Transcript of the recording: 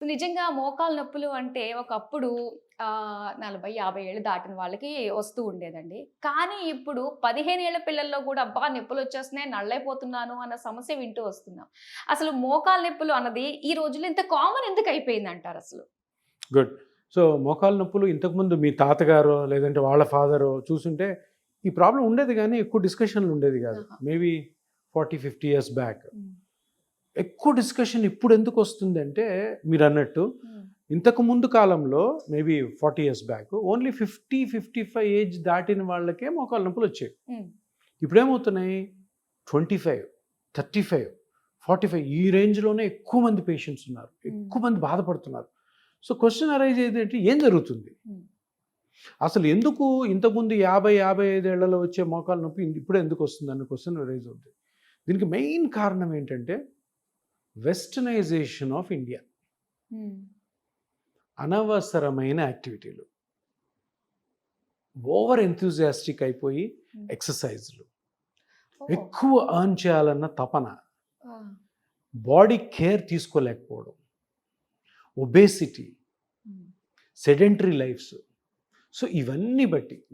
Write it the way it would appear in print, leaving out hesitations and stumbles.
నిజంగా మోకాలు నొప్పులు అంటే ఒకప్పుడు 40, 50 ఏళ్ళు దాటిన వాళ్ళకి వస్తూ ఉండేదండి. కానీ ఇప్పుడు 15 ఏళ్ల పిల్లల్లో గూడా అబ్బా! నొప్పులొచ్చేస్తున్నాయి, నళ్ళైపోతున్నాను అన్న సమస్య వింటూ వస్తున్నాం. అసలు మోకాలు నొప్పులు అన్నది ఈ రోజుల్లో ఇంత కామన్ ఎందుకు అయిపోయిందంటారసలు? గుడ్. సో, మోకాళ్ళ నొప్పులు ఇంతకుముందు మీ తాతగారో, లేదంటే వాళ్ళ ఫాదరో చూసుంటే, ఈ ప్రాబ్లమ్ ఉండేది గానీ, ఎక్కువ డిస్కషన్‌లు ఉండేది గాదు. ఆహా! Maybe 40, 50 years back. హ్మ్. ఎక్కువ డిస్కషన్ ఇప్పుడెందుకొస్తుందంటే, మీరన్నట్టు హ్మ్. ఇంతకు ముందు కాలంలో maybe 40 years back only 50, 55 age దాటిన వాళ్ళకే మోకాళ్ళ నొప్పులొచ్చేవి. హ్మ్. ఇప్పుడేమవుతున్నాయి 25, 35, 45 ఈ రేంజ్‌లోనే ఎక్కువ మంది పేషెంట్స్ ఉన్నారు. ఎక్కువ మంది బాధపడుతున్నారు. సో, క్వెషన్ అరైజ్ అయ్యేదేంటి? ఏం జరుగుతుంది? హ్మ్. అసలు ఎందుకు ఇంతకుముందు 50, 55 ఏళ్లలో వచ్చే మోకాలు నొప్పి ఇప్పుడే ఎందుకొస్తుందన్న క్వెషన్ రైజ్ అవుద్ది. దీనికి మెయిన్ కారణం ఏంటంటే, వెస్టర్నైజేషన్ ఆఫ్ ఇండియా. హ్మ్. అనవసరమైన యాక్టివిటీలు. ఓవర్ ఎంథూసియాస్టిక్ అయిపోయి హ్మ్. ఎక్సర్‌సైజ్‌లు. ఓహ్! ఎక్కువ ఎర్న్ చేయాలన్న తపన. ఆ! బాడీ కేర్ తీసుకోలేకపోవడం. ఒబేసిటీ, హ్మ్. Sedentary lifes. సో, ఇవన్నీ బట్టి